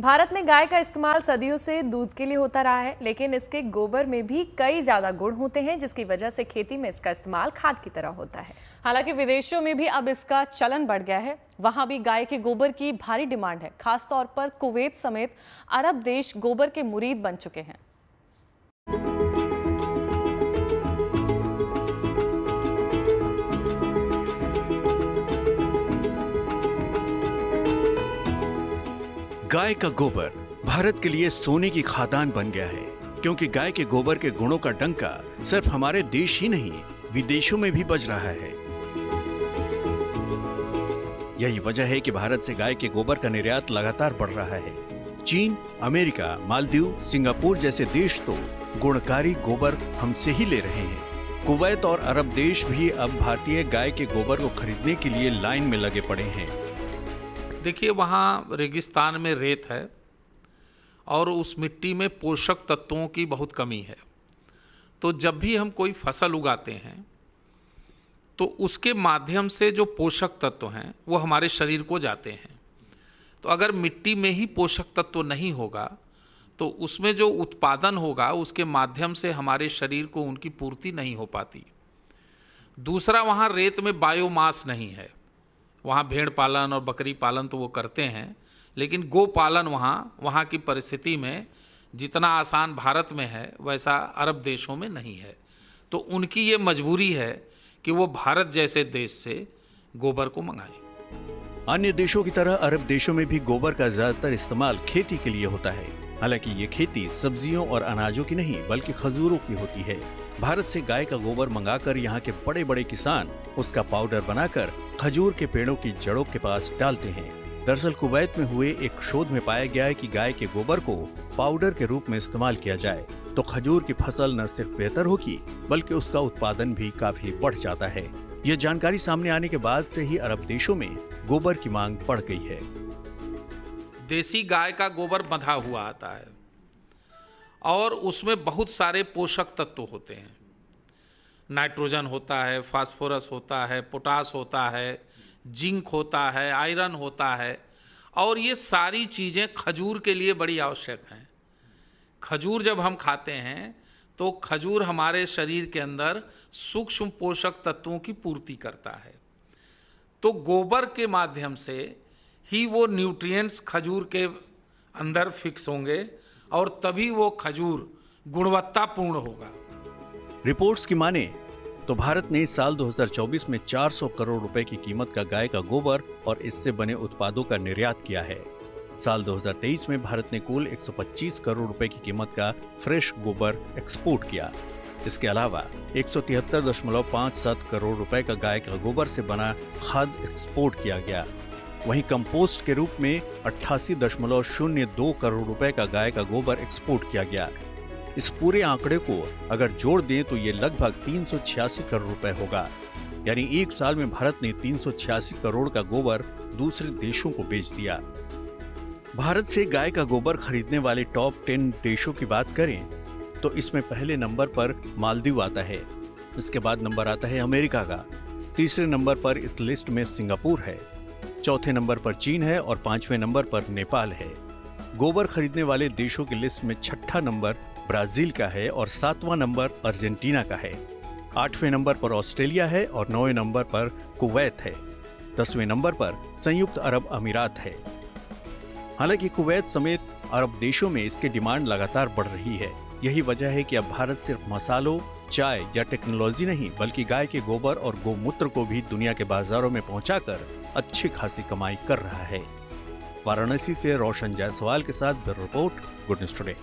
भारत में गाय का इस्तेमाल सदियों से दूध के लिए होता रहा है, लेकिन इसके गोबर में भी कई ज्यादा गुण होते हैं, जिसकी वजह से खेती में इसका इस्तेमाल खाद की तरह होता है। हालांकि विदेशों में भी अब इसका चलन बढ़ गया है। वहां भी गाय के गोबर की भारी डिमांड है। खासतौर पर कुवैत समेत अरब देश गोबर के मुरीद बन चुके हैं। गाय का गोबर भारत के लिए सोने की खादान बन गया है, क्योंकि गाय के गोबर के गुणों का डंका सिर्फ हमारे देश ही नहीं, विदेशों में भी बज रहा है। यही वजह है कि भारत से गाय के गोबर का निर्यात लगातार बढ़ रहा है। चीन, अमेरिका, मालदीव, सिंगापुर जैसे देश तो गुणकारी गोबर हमसे ही ले रहे हैं। कुवैत और अरब देश भी अब भारतीय गाय के गोबर को खरीदने के लिए लाइन में लगे पड़े हैं। देखिए, वहाँ रेगिस्तान में रेत है और उस मिट्टी में पोषक तत्वों की बहुत कमी है। तो जब भी हम कोई फसल उगाते हैं तो उसके माध्यम से जो पोषक तत्व हैं वो हमारे शरीर को जाते हैं। तो अगर मिट्टी में ही पोषक तत्व नहीं होगा तो उसमें जो उत्पादन होगा उसके माध्यम से हमारे शरीर को उनकी पूर्ति नहीं हो पाती। दूसरा, वहाँ रेत में बायोमास नहीं है। वहाँ भेड़ पालन और बकरी पालन तो वो करते हैं, लेकिन गो पालन वहाँ की परिस्थिति में जितना आसान भारत में है वैसा अरब देशों में नहीं है। तो उनकी ये मजबूरी है कि वो भारत जैसे देश से गोबर को मंगाएं। अन्य देशों की तरह अरब देशों में भी गोबर का ज्यादातर इस्तेमाल खेती के लिए होता है। हालांकि ये खेती सब्जियों और अनाजों की नहीं बल्कि खजूरों की होती है। भारत से गाय का गोबर मंगाकर यहाँ के बड़े बड़े किसान उसका पाउडर बनाकर खजूर के पेड़ों की जड़ों के पास डालते हैं। दरअसल कुवैत में हुए एक शोध में पाया गया है कि गाय के गोबर को पाउडर के रूप में इस्तेमाल किया जाए तो खजूर की फसल न सिर्फ बेहतर होगी बल्कि उसका उत्पादन भी काफी बढ़ जाता है। यह जानकारी सामने आने के बाद से ही अरब देशों में गोबर की मांग बढ़ गई है। देसी गाय का गोबर बंधा हुआ आता है और उसमें बहुत सारे पोषक तत्व होते हैं। नाइट्रोजन होता है, फास्फोरस होता है, पोटास होता है, जिंक होता है, आयरन होता है, और ये सारी चीज़ें खजूर के लिए बड़ी आवश्यक हैं। खजूर जब हम खाते हैं तो खजूर हमारे शरीर के अंदर सूक्ष्म पोषक तत्वों की पूर्ति करता है। तो गोबर के माध्यम से ही वो न्यूट्रिएंट्स खजूर के अंदर फिक्स होंगे और तभी वो खजूर गुणवत्तापूर्ण होगा। रिपोर्ट्स की माने तो भारत ने साल 2024 में 400 करोड़ रुपए की कीमत का गाय का गोबर और इससे बने उत्पादों का निर्यात किया है। साल 2023 में भारत ने कुल 125 करोड़ रुपए की कीमत का फ्रेश गोबर एक्सपोर्ट किया। इसके अलावा 173.57 करोड़ रुपए का गाय का गोबर से बना खाद एक्सपोर्ट किया गया। वहीं कंपोस्ट के रूप में 88.02 करोड़ रुपए का गाय का गोबर एक्सपोर्ट किया गया। इस पूरे आंकड़े को अगर जोड़ दें तो ये लगभग 386 करोड़ रुपए होगा। यानी एक साल में भारत ने 386 करोड़ का गोबर दूसरे देशों को बेच दिया। भारत से गाय का गोबर खरीदने वाले टॉप 10 देशों की बात करें तो इसमें पहले नंबर पर मालदीव आता है। इसके बाद नंबर आता है अमेरिका का। तीसरे नंबर पर इस लिस्ट में सिंगापुर है। चौथे नंबर पर चीन है और 5वें नंबर पर नेपाल है। गोबर खरीदने वाले देशों की लिस्ट में छठा नंबर ब्राजील का है और 7वां नंबर अर्जेंटीना का है। 8वें नंबर पर ऑस्ट्रेलिया है और 9वें नंबर पर कुवैत है। 10वें नंबर पर संयुक्त अरब अमीरात है। हालांकि कुवैत समेत अरब देशों में इसकी डिमांड लगातार बढ़ रही है। यही वजह है कि अब भारत सिर्फ मसालों, चाय या टेक्नोलॉजी नहीं बल्कि गाय के गोबर और गोमूत्र को भी दुनिया के बाजारों में पहुंचाकर अच्छी खासी कमाई कर रहा है। वाराणसी से रोशन जायसवाल के साथ bureau report, good news today.